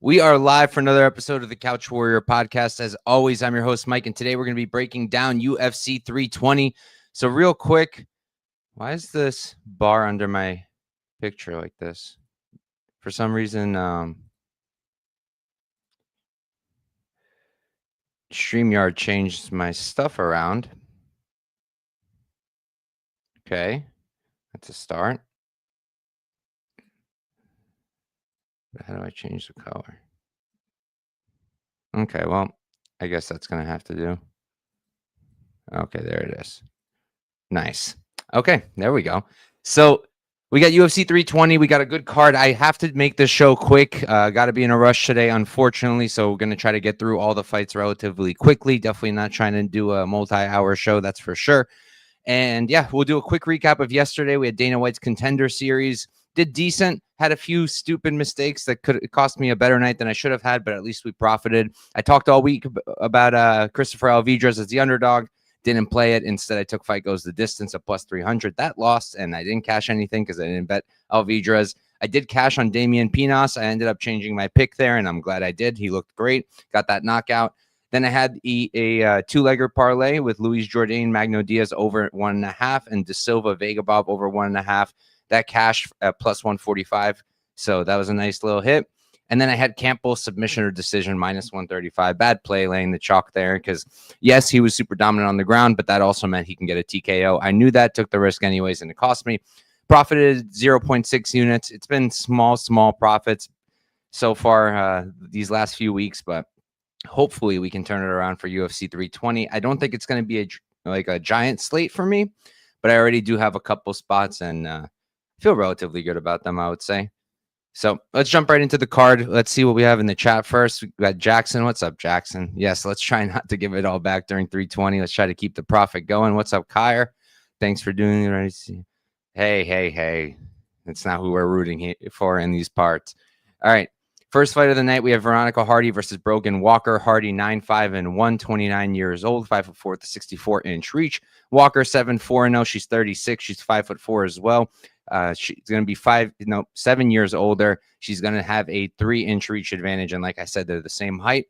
We are live for another episode of the Couch Warrior podcast. As always, I'm your host, Mike, and today we're going to be breaking down UFC 320. So real quick, why is this bar under my picture like this? For some reason, StreamYard changed my stuff around. Okay, that's a start. How do I change the color? Okay, well, I guess that's going to have to do. Okay, there it is. Nice. Okay, there we go. So we got UFC 320. We got a good card. I have to make this show quick. Got to be in a rush today, unfortunately. So we're going to try to get through all the fights relatively quickly. Definitely not trying to do a multi-hour show, that's for sure. And yeah, we'll do a quick recap of yesterday. We had Dana White's Contender Series. Did decent. Had a few stupid mistakes that could cost me a better night than I should have had, but at least we profited. I talked all week about Christopher Alvidrez as the underdog. Didn't play it. Instead, I took Fight Goes the Distance at plus 300. That lost, and I didn't cash anything because I didn't bet Alvidrez. I did cash on Damian Pinas. I ended up changing my pick there, and I'm glad I did. He looked great. Got that knockout. Then I had a two-legger parlay with Luis Jourdain, Magno Diaz over 1.5, and De Silva Vega Bob over 1.5. That cashed at plus 145. So that was a nice little hit. And then I had Campbell submission or decision minus 135. Bad play laying the chalk there because, yes, he was super dominant on the ground, but that also meant he can get a TKO. I knew that, took the risk anyways, and it cost me. Profited 0.6 units. It's been small profits so far these last few weeks, but hopefully we can turn it around for UFC 320. I don't think it's going to be a giant slate for me, but I already do have a couple spots and feel relatively good about them, I would say. So let's jump right into the card. Let's see what we have in the chat first. We got Jackson. What's up, Jackson? Yes, let's try not to give it all back during 320. Let's try to keep the profit going. What's up, Kyer? Thanks for doing it. Right. Hey. That's not who we're rooting for in these parts. All right. First fight of the night, we have Veronica Hardy versus Brogan Walker. Hardy 9-5-1, 29 years old, 5'4" with a 64-inch reach. Walker 7-4-0. She's 36. She's 5'4" as well. She's going to be 7 years older. She's going to have a 3-inch reach advantage. And like I said, they're the same height.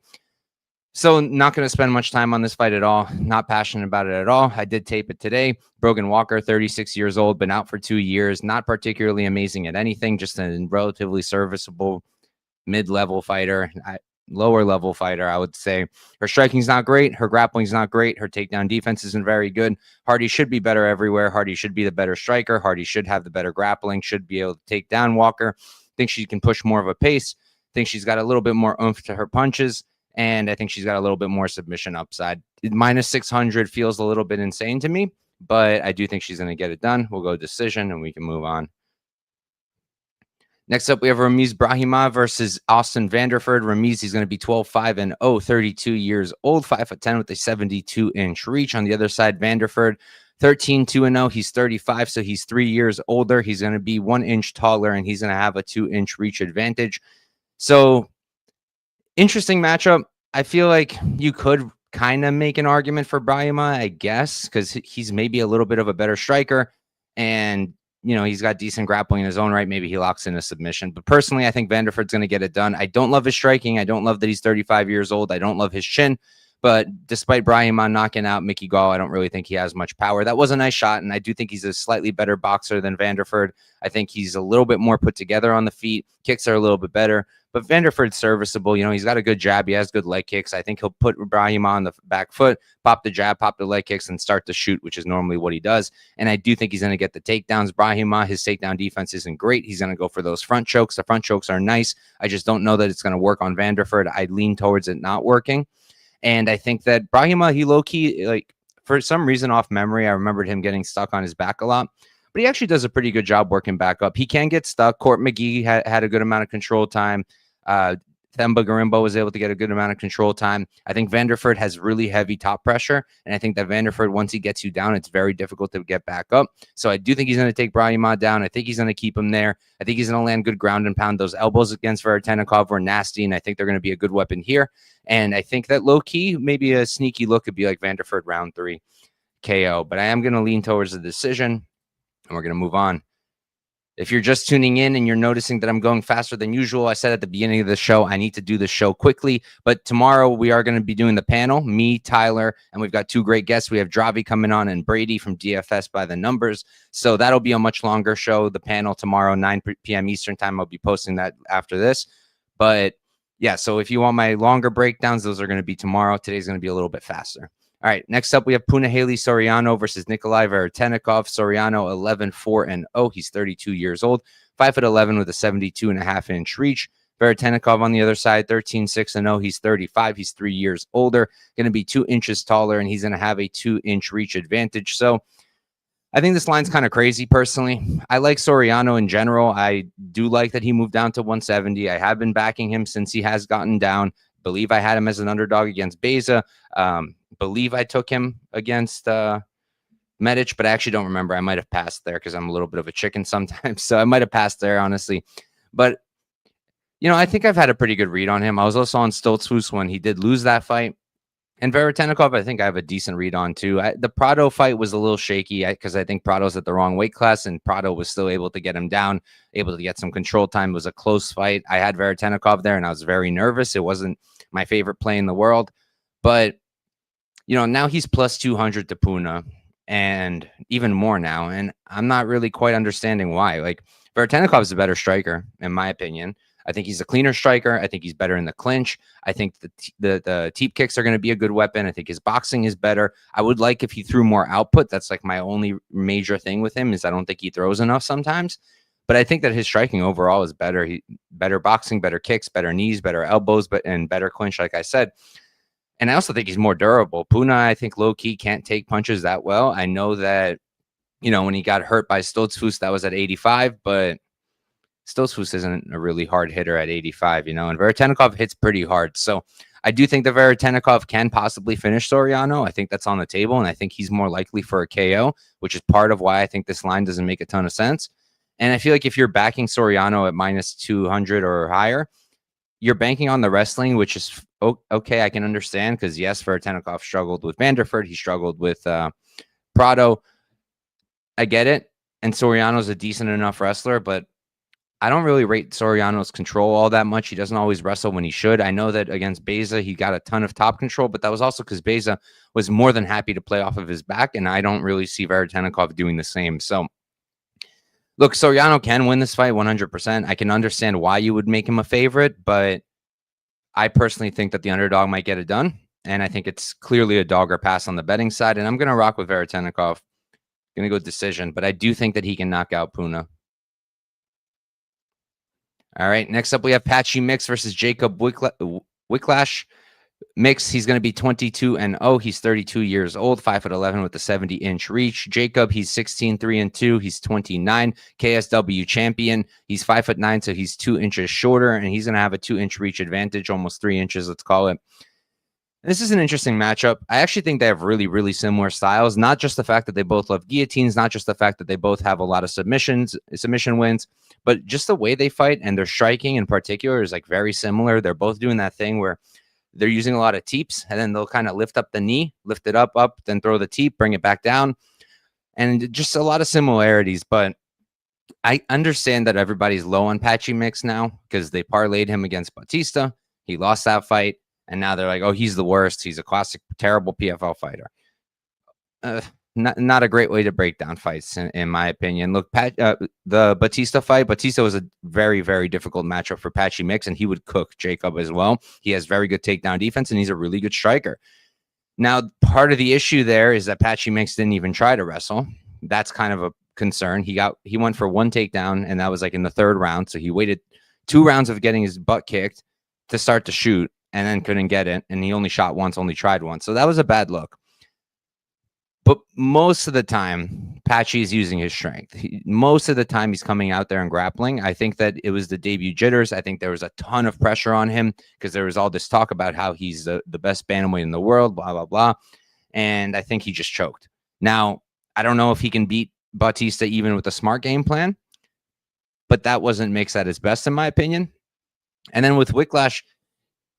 So not going to spend much time on this fight at all. Not passionate about it at all. I did tape it today. Brogan Walker, 36 years old, been out for 2 years. Not particularly amazing at anything. Just a relatively serviceable mid-level fighter. Lower-level fighter, I would say. Her striking's not great. Her grappling's not great. Her takedown defense isn't very good. Hardy should be better everywhere. Hardy should be the better striker. Hardy should have the better grappling, should be able to take down Walker. Think she can push more of a pace. Think she's got a little bit more oomph to her punches. And I think she's got a little bit more submission upside. Minus 600 feels a little bit insane to me, but I do think she's going to get it done. We'll go decision, and we can move on. Next up, we have Ramiz Brahimaj versus Austin Vanderford. Ramiz, he's going to be 12-5-0, 32 years old, 5'10" with a 72-inch reach. On the other side, Vanderford, 13-2-0. He's 35, so he's 3 years older. He's going to be 1 inch taller, and he's going to have a 2-inch reach advantage. So, interesting matchup. I feel like you could kind of make an argument for Brahimaj, I guess, because he's maybe a little bit of a better striker, and he's got decent grappling in his own right. Maybe he locks in a submission. But personally, I think Vanderford's going to get it done. I don't love his striking. I don't love that he's 35 years old. I don't love his chin. But despite Brahimaj knocking out Mickey Gall, I don't really think he has much power. That was a nice shot, and I do think he's a slightly better boxer than Vanderford. I think he's a little bit more put together on the feet. Kicks are a little bit better. But Vanderford's serviceable. He's got a good jab. He has good leg kicks. I think he'll put Brahimaj on the back foot, pop the jab, pop the leg kicks, and start to shoot, which is normally what he does. And I do think he's going to get the takedowns. Brahimaj, his takedown defense isn't great. He's going to go for those front chokes. The front chokes are nice. I just don't know that it's going to work on Vanderford. I lean towards it not working. And I think that Brahimaj, he low-key, for some reason off memory, I remembered him getting stuck on his back a lot. But he actually does a pretty good job working back up. He can get stuck. Court McGee had a good amount of control time. Themba Garimbo was able to get a good amount of control time. I think Vanderford has really heavy top pressure, and I think that Vanderford, once he gets you down, it's very difficult to get back up. So I do think he's going to take Brahimaj down. I think he's going to keep him there. I think he's going to land good ground and pound. Those elbows against Veretennikov were nasty, and I think they're going to be a good weapon here. And I think that low-key, maybe a sneaky look could be like Vanderford round 3 KO. But I am going to lean towards the decision, and we're going to move on. If you're just tuning in and you're noticing that I'm going faster than usual, I said at the beginning of the show, I need to do the show quickly. But tomorrow we are going to be doing the panel, me, Tyler, and we've got two great guests. We have Dravi coming on and Brady from DFS by the Numbers. So that'll be a much longer show. The panel tomorrow, 9 p.m. Eastern time. I'll be posting that after this. But yeah, so if you want my longer breakdowns, those are going to be tomorrow. Today's going to be a little bit faster. All right, next up, we have Punahele Soriano versus Nikolay Veretennikov. Soriano, 11-4-0. He's 32 years old, 5'11" with a 72.5-inch reach. Veretennikov on the other side, 13-6-0. He's 35. He's 3 years older, going to be 2 inches taller, and he's going to have a 2-inch reach advantage. So I think this line's kind of crazy, personally. I like Soriano in general. I do like that he moved down to 170. I have been backing him since he has gotten down. Believe I had him as an underdog against Beza. Believe I took him against Medic, but I actually don't remember. I might have passed there because I'm a little bit of a chicken sometimes. So I might have passed there, honestly. But, you know, I think I've had a pretty good read on him. I was also on Stoltzfus when he did lose that fight. And Veretennikov, I think I have a decent read on, too. The Prado fight was a little shaky because I think Prado's at the wrong weight class, and Prado was still able to get him down, able to get some control time. It was a close fight. I had Veretennikov there, and I was very nervous. It wasn't my favorite play in the world. But, you know, now he's plus 200 to Puna, and even more now. And I'm not really quite understanding why. Like, Veretennikov is a better striker, in my opinion. I think he's a cleaner striker. I think he's better in the clinch. I think the teep kicks are going to be a good weapon. I think his boxing is better. I would like if he threw more output. That's like my only major thing with him is I don't think he throws enough sometimes. But I think that his striking overall is better. Better boxing, better kicks, better knees, better elbows, and better clinch, like I said. And I also think he's more durable. Puna, I think low-key can't take punches that well. I know that, you know, when he got hurt by Stoltzfus, that was at 85, but Stoltzfus isn't a really hard hitter at 85, you know, and Veretennikov hits pretty hard. So I do think that Veretennikov can possibly finish Soriano. I think that's on the table, and I think he's more likely for a KO, which is part of why I think this line doesn't make a ton of sense. And I feel like if you're backing Soriano at minus 200 or higher, you're banking on the wrestling, which is okay. I can understand because, yes, Veretennikov struggled with Vanderford. He struggled with Prado. I get it. And Soriano's a decent enough wrestler, but I don't really rate Soriano's control all that much. He doesn't always wrestle when he should. I know that against Beza, he got a ton of top control, but that was also because Beza was more than happy to play off of his back, and I don't really see Veretennikov doing the same. So, look, Soriano can win this fight 100%. I can understand why you would make him a favorite, but I personally think that the underdog might get it done, and I think it's clearly a dog or pass on the betting side, and I'm going to rock with Veretennikov. Going to go decision, but I do think that he can knock out Puna. All right, next up we have Patchy Mix versus Jakub Wiklacz. Mix, he's going to be 22-0. He's 32 years old, 5'11" with a 70-inch reach. Jakub, he's 16-3-2. He's 29, KSW champion. He's 5'9", so he's 2 inches shorter, and he's going to have a 2-inch reach advantage, almost 3 inches, let's call it. This is an interesting matchup. I actually think they have really, really similar styles. Not just the fact that they both love guillotines, not just the fact that they both have a lot of submission wins, but just the way they fight and their striking in particular is like very similar. They're both doing that thing where they're using a lot of teeps, and then they'll kind of lift up the knee, lift it up, then throw the teep, bring it back down, and just a lot of similarities. But I understand that everybody's low on Patchy Mix now because they parlayed him against Batista. He lost that fight. And now they're like, oh, he's the worst. He's a classic, terrible PFL fighter. Not a great way to break down fights, in my opinion. Look, the Batista fight, Batista was a very, very difficult matchup for Patchy Mix, and he would cook Jakub as well. He has very good takedown defense, and he's a really good striker. Now, part of the issue there is that Patchy Mix didn't even try to wrestle. That's kind of a concern. He went for one takedown, and that was like in the third round. So he waited 2 rounds of getting his butt kicked to start to shoot, and then couldn't get it. And he only shot once, only tried once. So that was a bad look. But most of the time, Patchy is using his strength. Most of the time, he's coming out there and grappling. I think that it was the debut jitters. I think there was a ton of pressure on him because there was all this talk about how he's the best bantamweight in the world, blah, blah, blah. And I think he just choked. Now, I don't know if he can beat Batista even with a smart game plan, but that wasn't Mix at his best, in my opinion. And then with Wiklacz,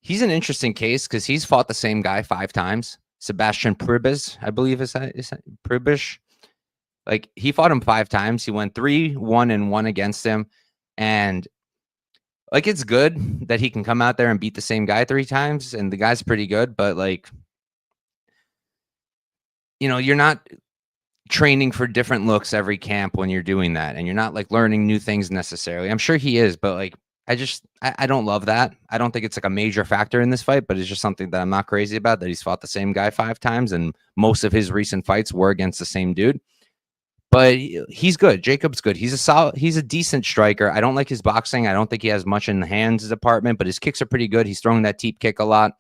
he's an interesting case because he's fought the same guy 5 times. Sebastian Pribes, I believe is Pribish. Like, he fought him 5 times. He went 3-1-1 against him. And like, it's good that he can come out there and beat the same guy 3 times, and the guy's pretty good, but like, you're not training for different looks every camp when you're doing that, and you're not like learning new things necessarily. I'm sure he is, but like, I don't love that. I don't think it's like a major factor in this fight, but it's just something that I'm not crazy about, that he's fought the same guy 5 times, and most of his recent fights were against the same dude. But he's good. Jakub's good. He's a decent striker. I don't like his boxing. I don't think he has much in the hands department, but his kicks are pretty good. He's throwing that teep kick a lot.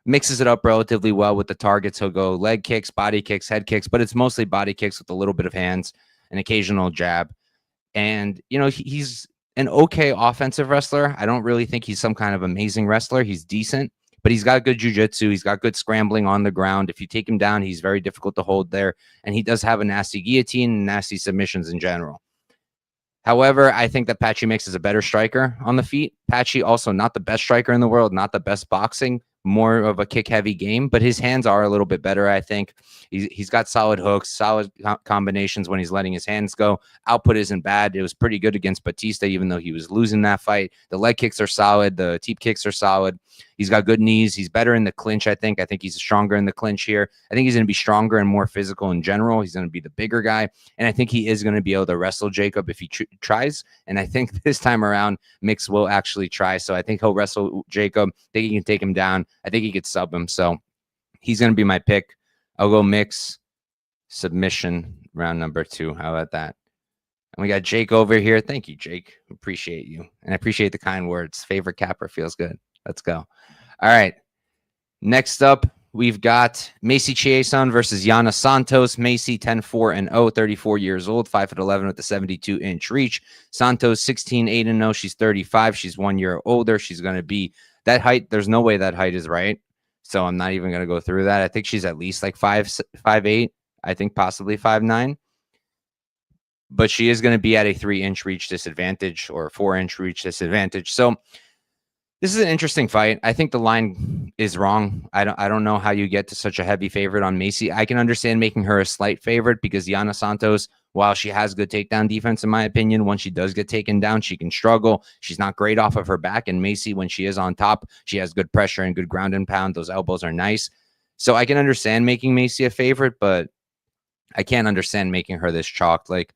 Mixes it up relatively well with the targets. He'll go leg kicks, body kicks, head kicks, but it's mostly body kicks with a little bit of hands, an occasional jab. And, he's an okay offensive wrestler. I don't really think he's some kind of amazing wrestler. He's decent, but he's got good jiu-jitsu. He's got good scrambling on the ground. If you take him down, he's very difficult to hold there. And he does have a nasty guillotine and nasty submissions in general. However, I think that Patchy makes is a better striker on the feet. Patchy also not the best striker in the world, not the best boxing, more of a kick-heavy game, but his hands are a little bit better, I think. He's got solid hooks, solid combinations when he's letting his hands go. Output isn't bad. It was pretty good against Batista, even though he was losing that fight. The leg kicks are solid. The teep kicks are solid. He's got good knees. He's better in the clinch, I think. I think he's stronger in the clinch here. I think he's going to be stronger and more physical in general. He's going to be the bigger guy, and I think he is going to be able to wrestle Jakub if he tries, and I think this time around, Mix will actually try, so I think he'll wrestle Jakub. I think he can take him down. I think he could sub him, so he's going to be my pick. I'll go Mix, submission, round number 2. How about that? And we got Jake over here. Thank you, Jake. Appreciate you, and I appreciate the kind words. Favorite capper feels good. Let's go. All right. Next up, we've got Macy Chiasson versus Yana Santos. Macy 10-4-0, 34 years old, 5'11" with a 72-inch reach. Santos 16-8-0. She's 35. She's 1 year older. She's going to be that height. There's no way that height is right. So I'm not even going to go through that. I think she's at least like 5'8". I think possibly 5'9". But she is going to be at a 3-inch reach disadvantage or a 4-inch reach disadvantage. So this is an interesting fight. I think the line is wrong. I don't know how you get to such a heavy favorite on Macy. I can understand making her a slight favorite because Yana Santos, while she has good takedown defense, in my opinion, once she does get taken down, she can struggle. She's not great off of her back. And Macy, when she is on top, she has good pressure and good ground and pound. Those elbows are nice. So I can understand making Macy a favorite, but I can't understand making her this chalked. Like,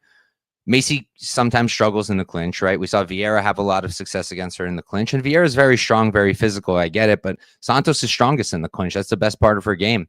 Macy sometimes struggles in the clinch, right? We saw Vieira have a lot of success against her in the clinch, and Vieira is very strong, very physical. I get it, but Santos is strongest in the clinch. That's the best part of her game.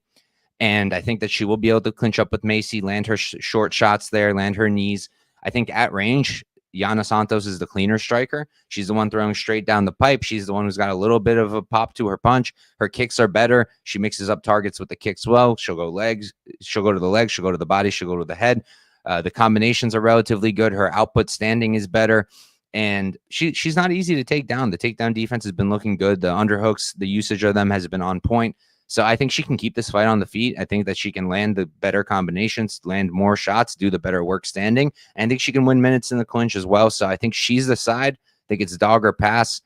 And I think that she will be able to clinch up with Macy, land her short shots there, land her knees. I think at range, Yana Santos is the cleaner striker. She's the one throwing straight down the pipe. She's the one who's got a little bit of a pop to her punch. Her kicks are better. She mixes up targets with the kicks well. She'll go legs. She'll go to the legs. She'll go to the body. She'll go to the head. The combinations are relatively good. Her output standing is better. And she's not easy to take down. The takedown defense has been looking good. The underhooks, the usage of them has been on point. So I think she can keep this fight on the feet. I think that she can land the better combinations, land more shots, do the better work standing. And I think she can win minutes in the clinch as well. So I think she's the side. I think it's dog or pass.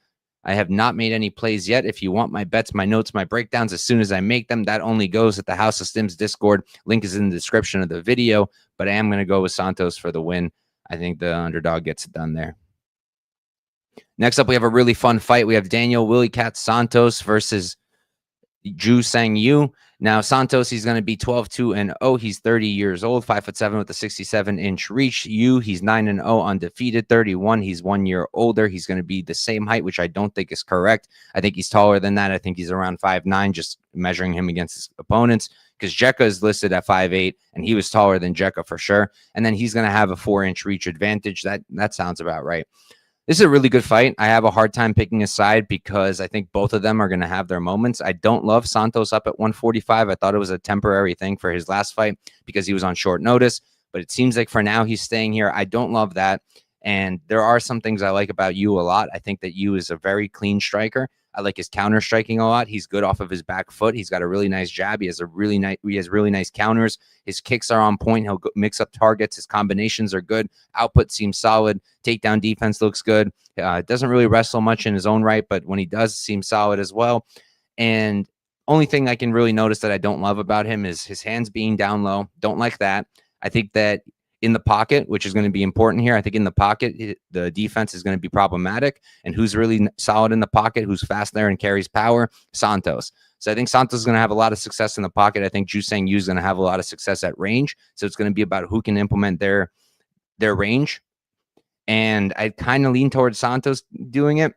I have not made any plays yet. If you want my bets, my notes, my breakdowns, as soon as I make them, that only goes at the House of Stims Discord. Link is in the description of the video. But I am going to go with Santos for the win. I think the underdog gets it done there. Next up, we have a really fun fight. We have Daniel Wiklacz Santos versus Ju Sang Yu. Now, Santos, he's going to be 12-2-0. He's 30 years old, 5'7" with a 67-inch reach. Yu, he's 9-0 undefeated, 31. He's 1 year older. He's going to be the same height, which I don't think is correct. I think he's taller than that. I think he's around 5'9", just measuring him against his opponents, because Jekka is listed at 5'8", and he was taller than Jekka for sure. And then he's going to have a 4-inch reach advantage. That sounds about right. This is a really good fight. I have a hard time picking a side because I think both of them are going to have their moments. I don't love Santos up at 145. I thought it was a temporary thing for his last fight because he was on short notice, but it seems like for now he's staying here. I don't love that. And there are some things I like about Yu a lot. I think that Yu is a very clean striker. I like his counter striking a lot. He's good off of his back foot. He's got a really nice jab. He has really nice counters. His kicks are on point. He'll mix up targets. His combinations are good. Output seems solid. Takedown defense looks good. Doesn't really wrestle much in his own right, but when he does, seems solid as well. And only thing I can really notice that I don't love about him is his hands being down low. Don't like that. I think that in the pocket, which is going to be important here, I think in the pocket, the defense is going to be problematic. And who's really solid in the pocket, who's fast there and carries power? Santos. So I think Santos is going to have a lot of success in the pocket. I think Jusang Yu is going to have a lot of success at range. So it's going to be about who can implement their range. And I kind of lean towards Santos doing it,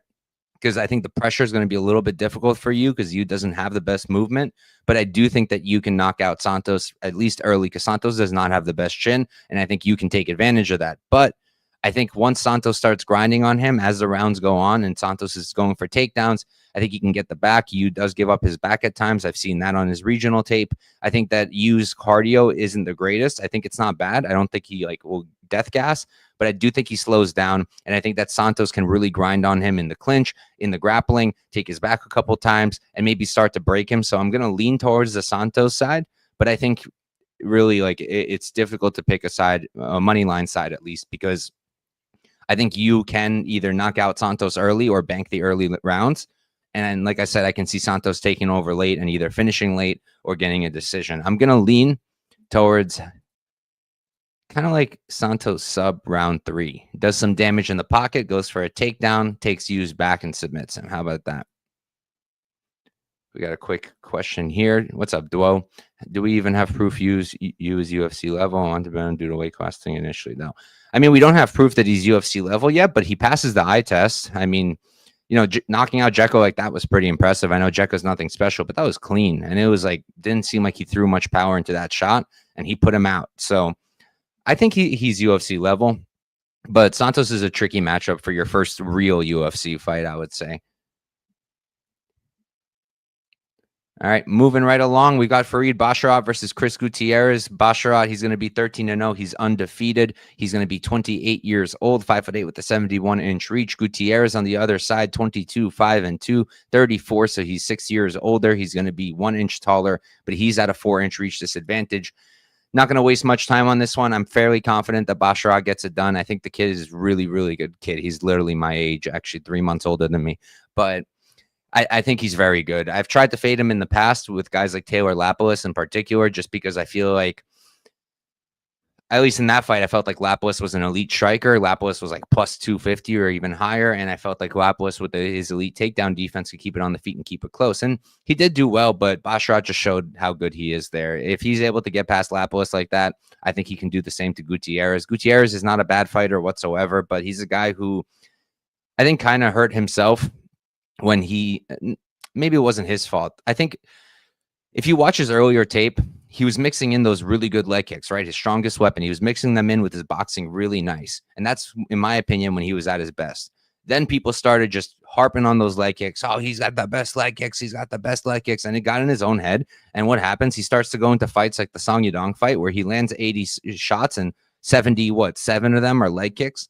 because I think the pressure is going to be a little bit difficult for you because Yu doesn't have the best movement. But I do think that you can knock out Santos at least early, because Santos does not have the best chin, and I think you can take advantage of that. But I think once Santos starts grinding on him as the rounds go on and Santos is going for takedowns, I think he can get the back. Yu does give up his back at times. I've seen that on his regional tape. I think that Yu's cardio isn't the greatest. I think it's not bad. I don't think he will death gas, but I do think he slows down. And I think that Santos can really grind on him in the clinch, in the grappling, take his back a couple times, and maybe start to break him. So I'm going to lean towards the Santos side, but I think really it's difficult to pick a side, a money line side at least, because I think you can either knock out Santos early or bank the early rounds. And like I said, I can see Santos taking over late and either finishing late or getting a decision. I'm going to lean towards kind of like Santos sub round 3. Does some damage in the pocket, goes for a takedown, takes Yu's back and submits him. How about that? We got a quick question here. What's up, Duo? Do we even have proof Yu is UFC level? I want to do the weight class thing initially, though. I mean, we don't have proof that he's UFC level yet, but he passes the eye test. I mean, knocking out Jekko like that was pretty impressive. I know Jekko's nothing special, but that was clean. And it was didn't seem like he threw much power into that shot, and he put him out. So I think he's UFC level, but Santos is a tricky matchup for your first real UFC fight, I would say. All right, moving right along, we got Farid Basharat versus Chris Gutierrez. Basharat, he's going to be 13-0. He's undefeated. He's going to be 28 years old, 5'8" with a 71-inch reach. Gutierrez on the other side, 22, 5'2", 34. So he's 6 years older. He's going to be 1 inch taller, but he's at a 4-inch reach disadvantage. Not going to waste much time on this one. I'm fairly confident that Basharat gets it done. I think the kid is really, really good kid. He's literally my age, actually 3 months older than me. But I think he's very good. I've tried to fade him in the past with guys like Taylor Lapalus in particular, just because I feel like, at least in that fight, I felt like Lapalus was an elite striker. Lapalus was plus 250 or even higher. And I felt like Lapalus with his elite takedown defense could keep it on the feet and keep it close. And he did do well, but Basharat just showed how good he is there. If he's able to get past Lapalus like that, I think he can do the same to Gutierrez. Gutierrez is not a bad fighter whatsoever, but he's a guy who I think kind of hurt himself when maybe it wasn't his fault. I think if you watch his earlier tape, he was mixing in those really good leg kicks, right? His strongest weapon. He was mixing them in with his boxing really nice. And that's, in my opinion, when he was at his best. Then people started just harping on those leg kicks. Oh, he's got the best leg kicks. He's got the best leg kicks. And it got in his own head. And what happens? He starts to go into fights like the Song Yadong fight where he lands 80 shots and 7 of them are leg kicks.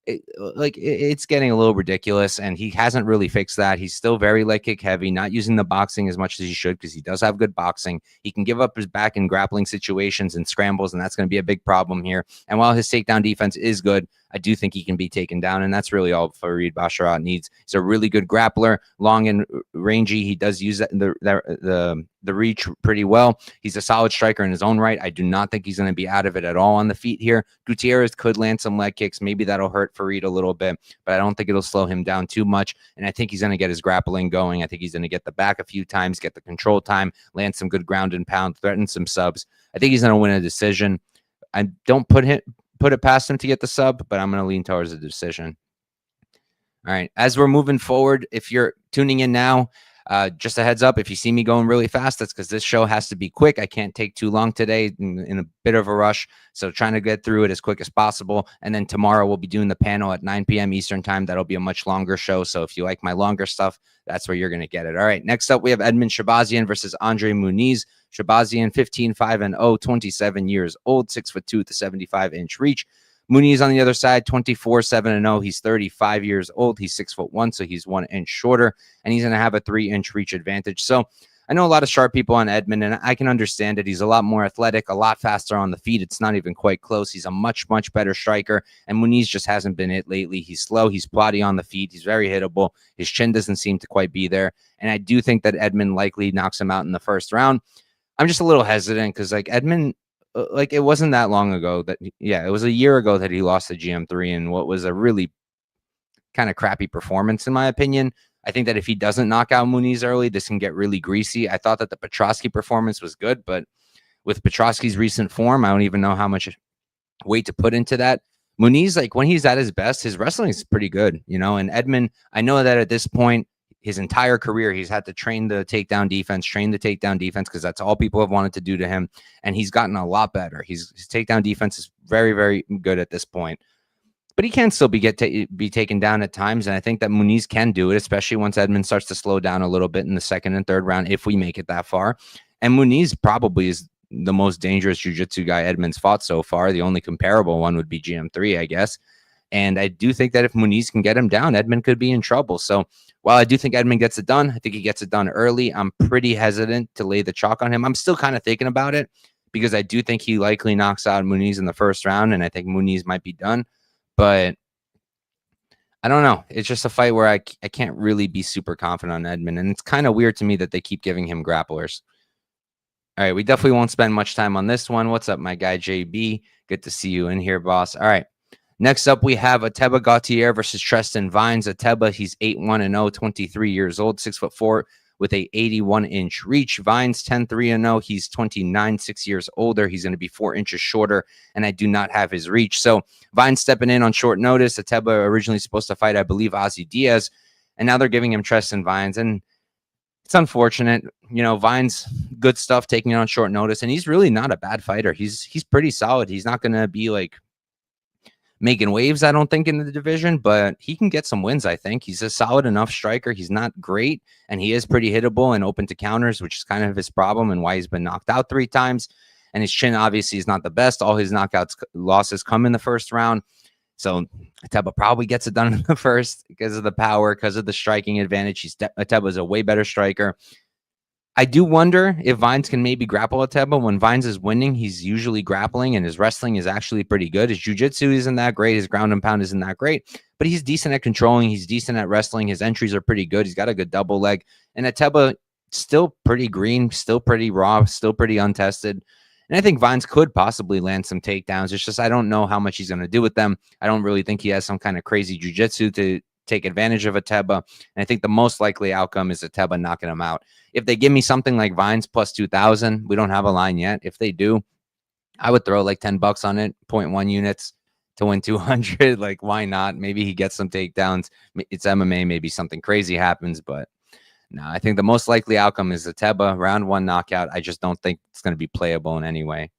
It's getting a little ridiculous, and he hasn't really fixed that. He's still very leg kick heavy, not using the boxing as much as he should, because he does have good boxing. He can give up his back in grappling situations and scrambles, and that's going to be a big problem here. And while his takedown defense is good, I do think he can be taken down, and that's really all Farid Basharat needs. He's a really good grappler, long and rangy. He does use the reach pretty well. He's a solid striker in his own right. I do not think he's going to be out of it at all on the feet here. Gutierrez could land some leg kicks. Maybe that'll hurt Farid a little bit, but I don't think it'll slow him down too much. And I think he's going to get his grappling going. I think he's going to get the back a few times, get the control time, land some good ground and pound, threaten some subs. I think he's going to win a decision. I don't put it past him to get the sub, but I'm going to lean towards the decision. All right. As we're moving forward, if you're tuning in now, just a heads up, if you see me going really fast, that's because this show has to be quick. I can't take too long today, in a bit of a rush. So trying to get through it as quick as possible. And then tomorrow we'll be doing the panel at 9 p.m. Eastern time. That'll be a much longer show. So if you like my longer stuff, that's where you're going to get it. All right. Next up, we have Edmen Shahbazyan versus Andre Muniz. Shahbazyan, 15-5-0, 27 years old, 6'2" with a 75-inch reach. Muniz on the other side, 24-7-0. He's 35 years old. He's 6'1", so he's 1 inch shorter, and he's going to have a 3-inch reach advantage. So I know a lot of sharp people on Edmen, and I can understand it. He's a lot more athletic, a lot faster on the feet. It's not even quite close. He's a much, much better striker, and Muniz just hasn't been it lately. He's slow. He's plotty on the feet. He's very hittable. His chin doesn't seem to quite be there, and I do think that Edmen likely knocks him out in the first round. I'm just a little hesitant because Edmen, like it wasn't that long ago that, it was a year ago that he lost to GM3 in what was a really kind of crappy performance, in my opinion. I think that if he doesn't knock out Muniz early, this can get really greasy. I thought that the Petrosky performance was good, but with Petrosky's recent form, I don't even know how much weight to put into that. Muniz, like when he's at his best, his wrestling is pretty good, and Edmen, I know that at this point, his entire career, he's had to train the takedown defense, because that's all people have wanted to do to him. And he's gotten a lot better. His takedown defense is very, very good at this point. But he can still be taken down at times. And I think that Muniz can do it, especially once Edmen starts to slow down a little bit in the second and third round, if we make it that far. And Muniz probably is the most dangerous jiu-jitsu guy Edmen's fought so far. The only comparable one would be GM3, I guess. And I do think that if Muniz can get him down, Edmen could be in trouble. So while I do think Edmen gets it done, I think he gets it done early. I'm pretty hesitant to lay the chalk on him. I'm still kind of thinking about it because I do think he likely knocks out Muniz in the first round, and I think Muniz might be done. But I don't know. It's just a fight where I can't really be super confident on Edmen. And it's kind of weird to me that they keep giving him grapplers. All right, we definitely won't spend much time on this one. What's up, my guy, JB? Good to see you in here, boss. All right. Next up, we have Ateba Gutierrez versus Tre'ston Vines. Ateba, he's 8-1-0, 23 years old, 6'4", with a 81-inch reach. Vines, 10-3-0. He's 29, 6 years older. He's going to be 4 inches shorter, and I do not have his reach. So Vines stepping in on short notice. Ateba originally supposed to fight, I believe, Ozzy Diaz, and now they're giving him Tre'ston Vines, and it's unfortunate. Vines, good stuff, taking it on short notice, and he's really not a bad fighter. He's pretty solid. He's not going to be like making waves, I don't think, in the division, but he can get some wins, I think. He's a solid enough striker. He's not great, and he is pretty hittable and open to counters, which is kind of his problem and why he's been knocked out 3 times. And his chin, obviously, is not the best. All his losses come in the first round. So Ateba probably gets it done in the first because of the power, because of the striking advantage. Ateba is a way better striker. I do wonder if Vines can maybe grapple Ateba. When Vines is winning, he's usually grappling, and his wrestling is actually pretty good. His jiu-jitsu isn't that great. His ground and pound isn't that great, but he's decent at controlling. He's decent at wrestling. His entries are pretty good. He's got a good double leg. And Ateba, still pretty green, still pretty raw, still pretty untested. And I think Vines could possibly land some takedowns. It's just I don't know how much he's going to do with them. I don't really think he has some kind of crazy jiu-jitsu to take advantage of Ateba. And I think the most likely outcome is Ateba knocking him out. If they give me something like Vines plus 2,000, we don't have a line yet. If they do, I would throw like $10 on it, 0.1 units to win 200. Like, why not? Maybe he gets some takedowns. It's MMA. Maybe something crazy happens, but no, I think the most likely outcome is Ateba, round 1 knockout. I just don't think it's going to be playable in any way.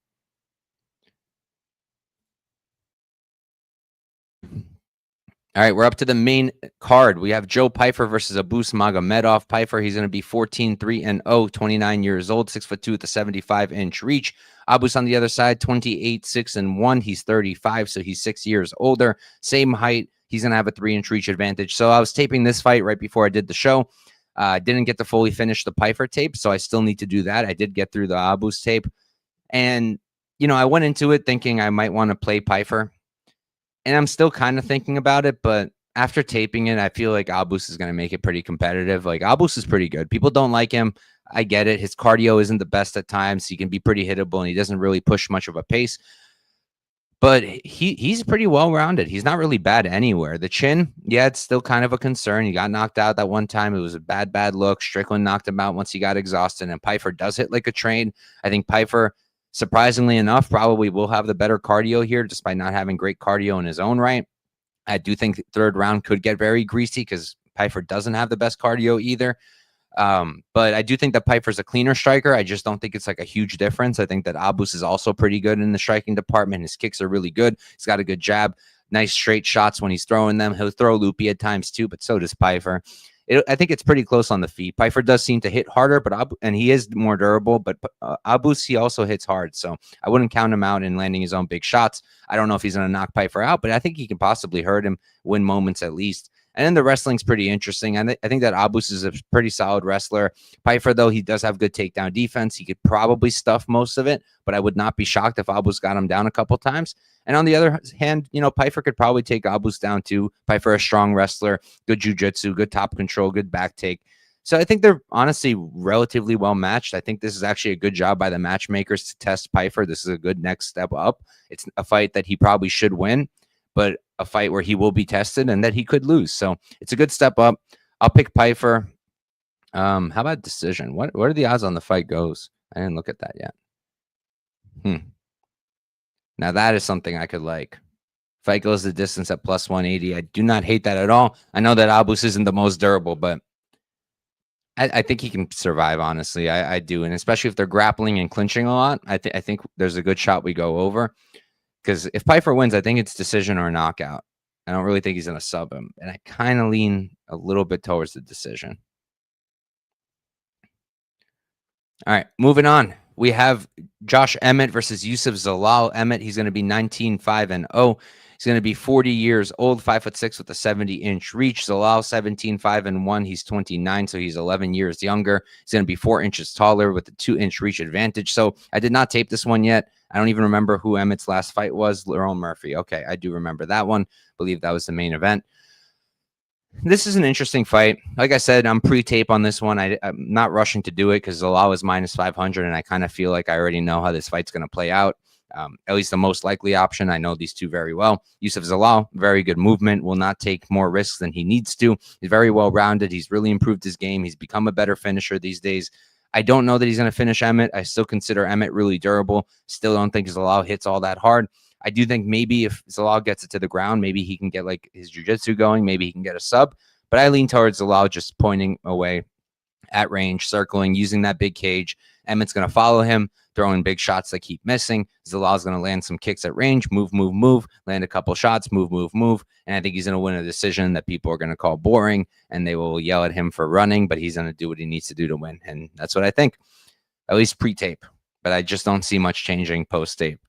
All right, we're up to the main card. We have Joe Pyfer versus Abus Magomedov. Pyfer, he's going to be 14-3-0, 29 years old, 6'2" with a 75-inch reach. Abus on the other side, 28-6-1. He's 35, so he's 6 years older. Same height. He's going to have a 3-inch reach advantage. So I was taping this fight right before I did the show. Didn't get to fully finish the Pyfer tape, so I still need to do that. I did get through the Abus tape. And, I went into it thinking I might want to play Pyfer. And I'm still kind of thinking about it, but after taping it, I feel like Abus is going to make it pretty competitive. Like, Abus is pretty good. People don't like him. I get it. His cardio isn't the best at times. He can be pretty hittable, and he doesn't really push much of a pace. But he's pretty well-rounded. He's not really bad anywhere. The chin, yeah, it's still kind of a concern. He got knocked out that one time. It was a bad look. Strickland knocked him out once he got exhausted, and Pyfer does hit like a train. I think Pyfer, surprisingly enough, probably will have the better cardio here, despite not having great cardio in his own right. I do think the third round could get very greasy because Pyfer doesn't have the best cardio either. But I do think that Pyfer's a cleaner striker. I just don't think it's like a huge difference. I think that Abus is also pretty good in the striking department. His kicks are really good. He's got a good jab, nice straight shots when he's throwing them. He'll throw loopy at times too, but so does Pyfer. I think it's pretty close on the feet. Pyfer does seem to hit harder, and he is more durable, but Abus, he also hits hard. So I wouldn't count him out in landing his own big shots. I don't know if he's going to knock Pyfer out, but I think he can possibly hurt him, win moments at least. And then the wrestling's pretty interesting. I think that Abus is a pretty solid wrestler. Pyfer, though, he does have good takedown defense. He could probably stuff most of it, but I would not be shocked if Abus got him down a couple times. And on the other hand, Pyfer could probably take Abus down too. Pyfer, a strong wrestler, good jiu-jitsu, good top control, good back take. So I think they're honestly relatively well matched. I think this is actually a good job by the matchmakers to test Pfeiffer. This is a good next step up. It's a fight that he probably should win, but a fight where he will be tested and that he could lose. So it's a good step up. I'll pick Pfeiffer. How about decision? What are the odds on the fight goes? I didn't look at that yet. Now that is something I could like. Fight goes the distance at plus 180. I do not hate that at all. I know that Abus isn't the most durable, but I think he can survive, honestly. I do. And especially if they're grappling and clinching a lot, I think there's a good shot we go over. Because if Pfeiffer wins, I think it's decision or knockout. I don't really think he's going to sub him. And I kind of lean a little bbit towards the decision. All right, moving on. We have Josh Emmett versus Yusuf Zalal. Emmett, he's going to be 19-5-0. He's going to be 40 years old, 5'6" with a 70-inch reach. Zalal, 17-5-1. He's 29, so he's 11 years younger. He's going to be 4 inches taller with a 2-inch reach advantage. So I did not tape this one yet. I don't even remember who Emmett's last fight was. Lerone Murphy. Okay, I do remember that one. I believe that was the main event. This is an interesting fight. Like I said, I'm pre-tape on this one. I'm not rushing to do it because Zalal is minus 500, and I kind of feel like I already know how this fight's going to play out. At least the most likely option. I know these two very well. Yusuf Zalal, very good movement, will not take more risks than he needs to. He's very well-rounded. He's really improved his game. He's become a better finisher these days. I don't know that he's going to finish Emmett. I still consider Emmett really durable. Still don't think Zalal hits all that hard. I do think maybe if Zalal gets it to the ground, maybe he can get like his jiu-jitsu going. Maybe he can get a sub. But I lean towards Zalal just pointing away at range, circling, using that big cage. Emmett's going to follow him, throwing big shots that keep missing. Zalal's going to land some kicks at range, move, land a couple shots, move. And I think he's going to win a decision that people are going to call boring, and they will yell at him for running, but he's going to do what he needs to do to win. And that's what I think, at least pre-tape. But I just don't see much changing post-tape.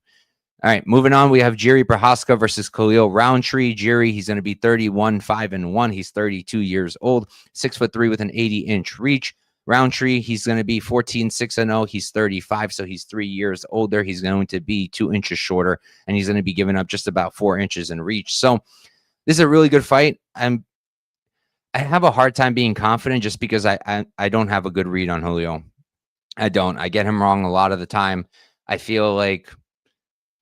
All right, moving on, we have Jiri Prochazka versus Khalil Roundtree. Jiri, he's going to be 31-5-1. He's 32 years old, 6'3" with an 80-inch reach. Roundtree, he's going to be 14-6-0. He's 35, so he's 3 years older. He's going to be 2 inches shorter, and he's going to be giving up just about 4 inches in reach. So this is a really good fight. I have a hard time being confident just because I don't have a good read on Julio. I don't. I get him wrong a lot of the time. I feel like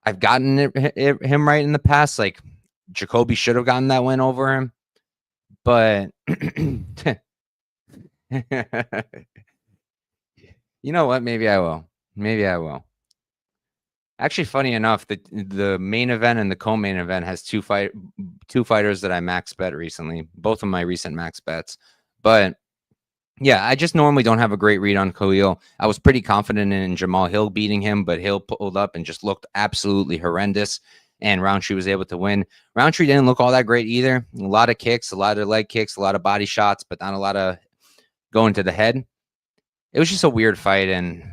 I've gotten him right in the past. Like Jacoby should have gotten that win over him, but you know what? Maybe I will. Actually, funny enough, the main event and the co-main event has two fighters that I max bet recently. Both of my recent max bets, but yeah, I just normally don't have a great read on Khalil. I was pretty confident in Jamal Hill beating him, but Hill pulled up and just looked absolutely horrendous, and Roundtree was able to win. Roundtree didn't look all that great either. A lot of kicks, a lot of leg kicks, a lot of body shots, but not a lot of going to the head. It was just a weird fight, and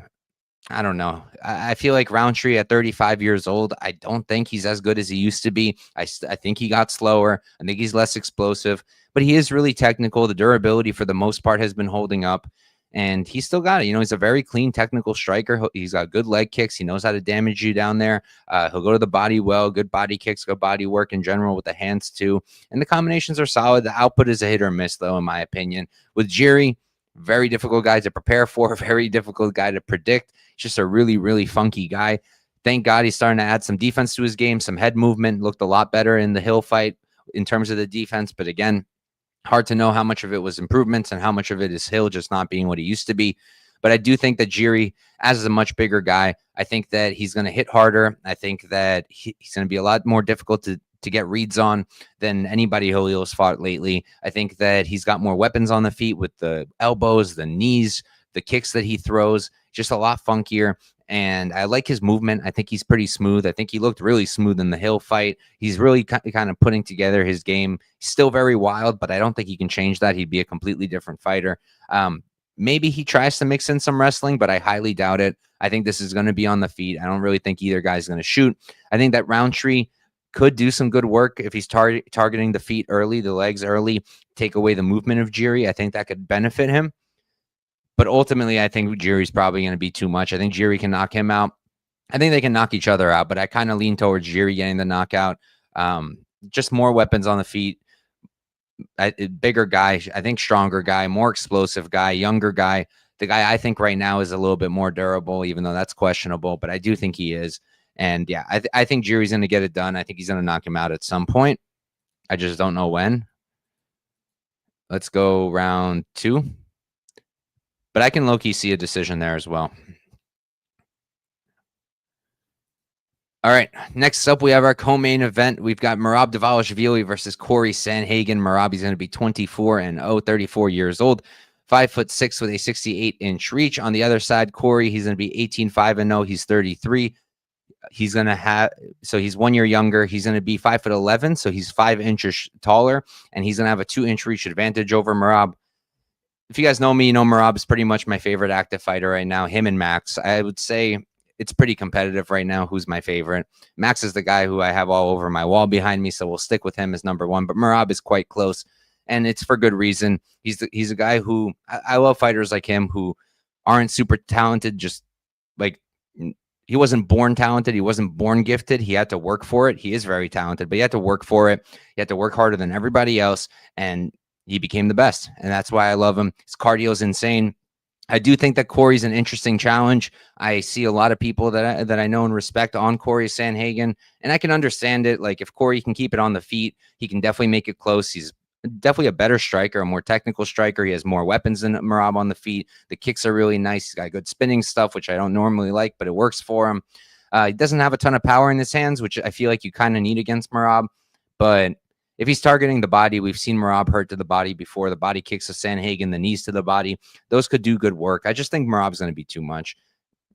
I don't know. I feel like Roundtree at 35 years old, I don't think he's as good as he used to be. I think he got slower. I think he's less explosive, but he is really technical. The durability for the most part has been holding up, and he's still got it. You know, he's a very clean technical striker. He's got good leg kicks. He knows how to damage you down there. He'll go to the body well, good body kicks, good body work in general with the hands too. And the combinations are solid. The output is a hit or miss though, in my opinion. With Jiri, very difficult guy to prepare for, very difficult guy to predict. Just a really, really funky guy. Thank God he's starting to add some defense to his game, some head movement. Looked a lot better in the Hill fight in terms of the defense. But again, hard to know how much of it was improvements and how much of it is Hill just not being what he used to be. But I do think that Jiri, as a much bigger guy, I think that he's going to hit harder. I think that he's going to be a lot more difficult to get reads on than anybody Julio's fought lately. I think that he's got more weapons on the feet with the elbows, the knees, the kicks that he throws, just a lot funkier. And I like his movement. I think he's pretty smooth. I think he looked really smooth in the Hill fight. He's really kind of putting together his game. He's still very wild, but I don't think he can change that. He'd be a completely different fighter. Maybe he tries to mix in some wrestling, but I highly doubt it. I think this is going to be on the feet. I don't really think either guy's going to shoot. I think that Roundtree could do some good work if he's targeting the feet early, the legs early, take away the movement of Jiri. I think that could benefit him. But ultimately, I think Jiri's probably going to be too much. I think Jiri can knock him out. I think they can knock each other out, but I kind of lean towards Jiri getting the knockout. Just more weapons on the feet, bigger guy, I think stronger guy, more explosive guy, younger guy. The guy I think right now is a little bit more durable, even though that's questionable, but I do think he is. And yeah, I think Jiri's going to get it done. I think he's going to knock him out at some point. I just don't know when. Let's go round 2. But I can low-key see a decision there as well. All right, next up, we have our co-main event. We've got Merab Dvalishvili versus Cory Sandhagen. Merab is going to be 24-0, 34 years old, 5'6" with a 68-inch reach. On the other side, Cory, he's going to be 18-5-0. He's 33. He's going to have, so he's 1 year younger. He's going to be 5'11", so he's 5 inches taller, and he's going to have a 2-inch reach advantage over Merab. If you guys know me, you know Merab is pretty much my favorite active fighter right now. Him and Max, I would say it's pretty competitive right now. Who's my favorite? Max is the guy who I have all over my wall behind me, so we'll stick with him as number 1. But Merab is quite close, and it's for good reason. He's a guy who I love fighters like him who aren't super talented. Just like he wasn't born talented. He wasn't born gifted. He had to work for it. He is very talented, but he had to work for it. He had to work harder than everybody else, and he became the best. And that's why I love him. His cardio is insane. I do think that Cory's an interesting challenge. I see a lot of people that I know and respect on Cory Sandhagen, and I can understand it. Like if Cory can keep it on the feet, he can definitely make it close. He's definitely a better striker, a more technical striker. He has more weapons than Merab on the feet. The kicks are really nice. He's got good spinning stuff, which I don't normally like, but it works for him. He doesn't have a ton of power in his hands, which I feel like you kind of need against Merab, but if he's targeting the body, we've seen Merab hurt to the body before. The body kicks of Sandhagen, the knees to the body. Those could do good work. I just think Merab's going to be too much,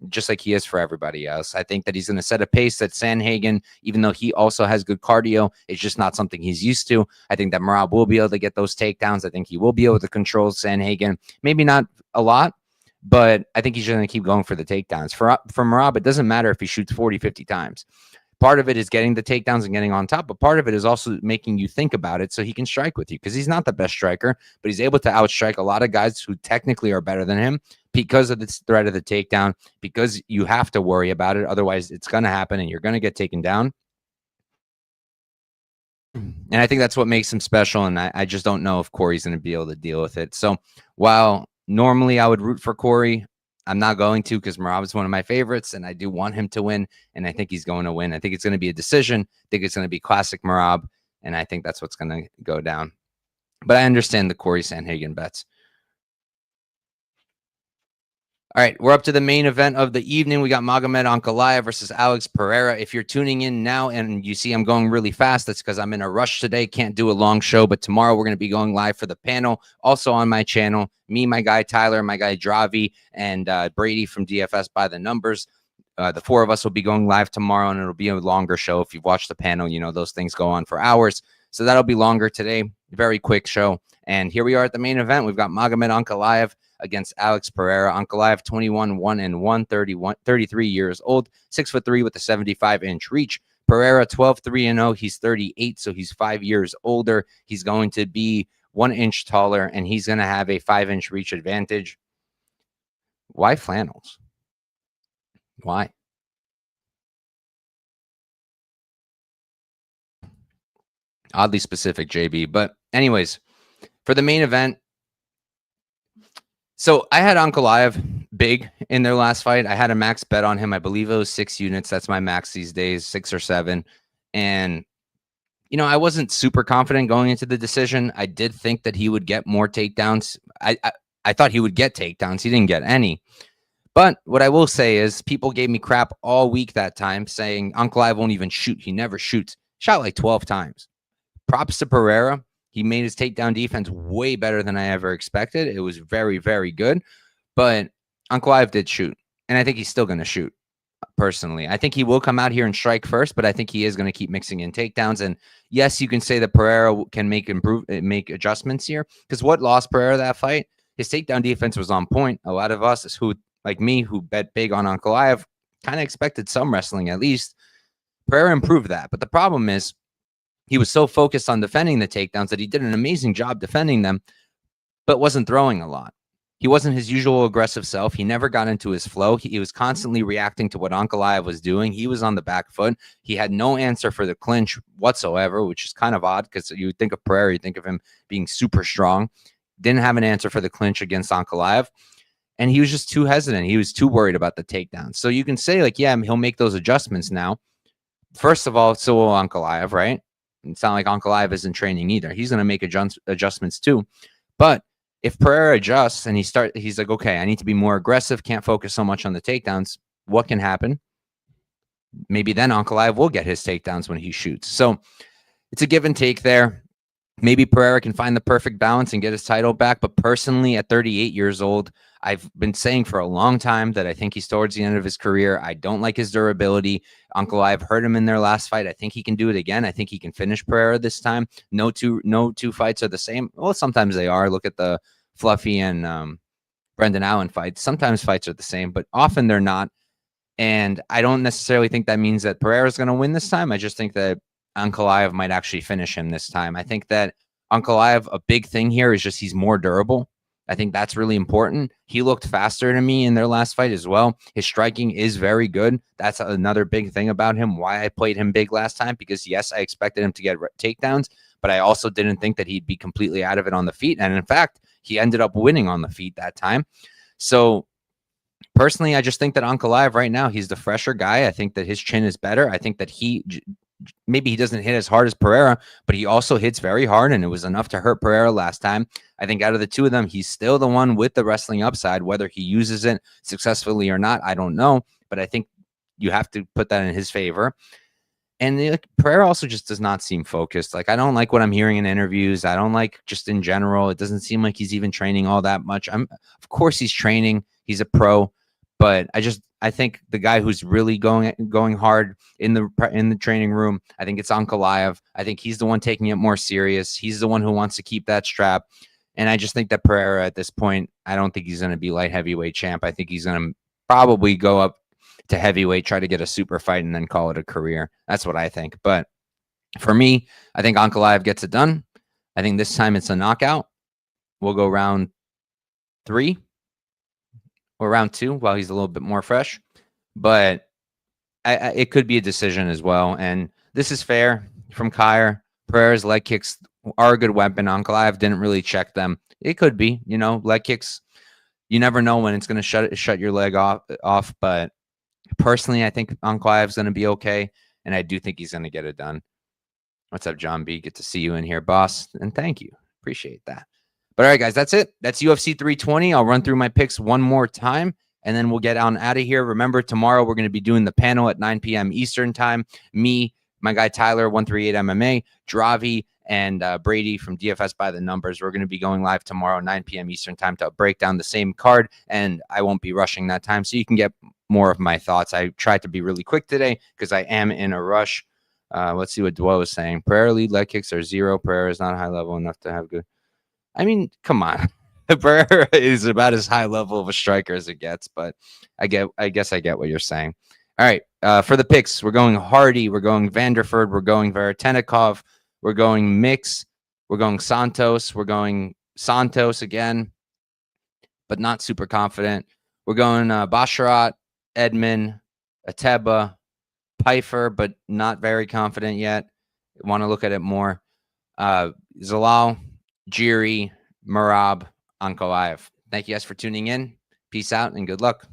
just like he is for everybody else. I think that he's going to set a pace that Sandhagen, even though he also has good cardio, it's just not something he's used to. I think that Merab will be able to get those takedowns. I think he will be able to control Sandhagen. Maybe not a lot, but I think he's going to keep going for the takedowns. For Merab, it doesn't matter if he shoots 40, 50 times. Part of it is getting the takedowns and getting on top, but part of it is also making you think about it so he can strike with you, because he's not the best striker, but he's able to outstrike a lot of guys who technically are better than him because of the threat of the takedown, because you have to worry about it. Otherwise, it's going to happen and you're going to get taken down. And I think that's what makes him special, and I just don't know if Cory's going to be able to deal with it. So while normally I would root for Cory, I'm not going to, because Merab is one of my favorites, and I do want him to win, and I think he's going to win. I think it's going to be a decision. I think it's going to be classic Merab, and I think that's what's going to go down. But I understand the Cory Sandhagen bets. All right, we're up to the main event of the evening. We got Magomed Ankalaev versus Alex Pereira. If you're tuning in now and you see I'm going really fast, that's because I'm in a rush today. Can't do a long show, but tomorrow we're going to be going live for the panel. Also on my channel, me, my guy Tyler, my guy Dravi, and Brady from DFS by the Numbers. The 4 of us will be going live tomorrow, and it'll be a longer show. If you've watched the panel, you know those things go on for hours. So that'll be longer today. Very quick show. And here we are at the main event. We've got Magomed Ankalaev against Alex Pereira. Ankalaev 21-1-1, 33 years old, 6'3" with a 75-inch reach. Pereira 12-3-0. He's 38, so he's 5 years older. He's going to be 1 inch taller, and he's going to have a 5-inch reach advantage. Why flannels? Why? Oddly specific, JB. But anyways, for the main event, so I had Ankalaev big in their last fight. I had a max bet on him. I believe it was 6 units. That's my max these days, 6 or 7. And, you know, I wasn't super confident going into the decision. I did think that he would get more takedowns. I thought he would get takedowns. He didn't get any. But what I will say is people gave me crap all week that time saying Ankalaev won't even shoot. He never shoots. Shot like 12 times. Props to Pereira. He made his takedown defense way better than I ever expected. It was very, very good. But Ankalaev did shoot. And I think he's still going to shoot, personally. I think he will come out here and strike first, but I think he is going to keep mixing in takedowns. And yes, you can say that Pereira can make adjustments here. Because what lost Pereira that fight? His takedown defense was on point. A lot of us who, like me, who bet big on Ankalaev, kind of expected some wrestling at least. Pereira improved that. But the problem is, he was so focused on defending the takedowns that he did an amazing job defending them, but wasn't throwing a lot. he wasn't his usual aggressive self. He never got into his flow. He was constantly reacting to what Ankalaev was doing. He was on the back foot. He had no answer for the clinch whatsoever, which is kind of odd because you think of Pereira, you think of him being super strong. Didn't have an answer for the clinch against Ankalaev. And he was just too hesitant. He was too worried about the takedown. So you can say, like, yeah, he'll make those adjustments now. First of all, so will Ankalaev, right? It's not like Ankalaev isn't training either. He's going to make adjustments too. But if Pereira adjusts and he's like, okay, I need to be more aggressive, can't focus so much on the takedowns, what can happen? Maybe then Ankalaev will get his takedowns when he shoots. So it's a give and take there. Maybe Pereira can find the perfect balance and get his title back. But personally, at 38 years old, I've been saying for a long time that I think he's towards the end of his career. I don't like his durability. Ankalaev hurt him in their last fight. I think he can do it again. I think he can finish Pereira this time. No two fights are the same. Well, sometimes they are. Look at the Fluffy and Brendan Allen fights. Sometimes fights are the same, but often they're not. And I don't necessarily think that means that Pereira is going to win this time. I just think that Ankalaev might actually finish him this time. I think that Ankalaev, a big thing here is just he's more durable. I think that's really important. He looked faster to me in their last fight as well. His striking is very good. That's another big thing about him, why I played him big last time, because yes, I expected him to get takedowns, but I also didn't think that he'd be completely out of it on the feet. And in fact, he ended up winning on the feet that time. So personally, I just think that Ankalaev right now, he's the fresher guy. I think that his chin is better. I think that maybe he doesn't hit as hard as Pereira, but he also hits very hard, and it was enough to hurt Pereira last time. I think out of the two of them, he's still the one with the wrestling upside. Whether he uses it successfully or not, I don't know, but I think you have to put that in his favor. And Pereira also just does not seem focused. Like, I don't like what I'm hearing in interviews. I don't like just in general. It doesn't seem like he's even training all that much. Of course he's training. He's a pro, but I think the guy who's really going hard in the training room, I think it's Ankalaev. I think he's the one taking it more serious. He's the one who wants to keep that strap. And I just think that Pereira at this point, I don't think he's going to be light heavyweight champ. I think he's going to probably go up to heavyweight, try to get a super fight, and then call it a career. That's what I think. But for me, I think Ankalaev gets it done. I think this time it's a knockout. We'll go round 3 or round 2 while he's a little bit more fresh. But it could be a decision as well. And this is fair from Kyer. Pereira's leg kicks are a good weapon. Ankalaev didn't really check them. It could be, leg kicks. You never know when it's going to shut your leg off. But personally, I think Ankalaev's going to be okay. And I do think he's going to get it done. What's up, John B? Good to see you in here, boss. And thank you. Appreciate that. But all right, guys, that's it. That's UFC 320. I'll run through my picks one more time, and then we'll get on out of here. Remember, tomorrow we're going to be doing the panel at 9 p.m. Eastern time. Me, my guy Tyler, 138 MMA, Dravi, and Brady from DFS by the Numbers. We're going to be going live tomorrow, 9 p.m. Eastern time, to break down the same card, and I won't be rushing that time, so you can get more of my thoughts. I tried to be really quick today because I am in a rush. Let's see what Dwell is saying. Pereira lead leg kicks are 0. Pereira is not high level enough to have good. I mean, come on. Pereira is about as high level of a striker as it gets, but I guess I get what you're saying. All right. For the picks, we're going Hardy, we're going Vanderford, we're going Veretennikov, we're going Mix, we're going Santos, we're going Santos again, but not super confident. We're going Basharat, Edmen, Ateba, Pfeiffer, but not very confident yet. Want to look at it more. Zalal, Jiri, Merab, Ankalaev. Thank you guys for tuning in. Peace out and good luck.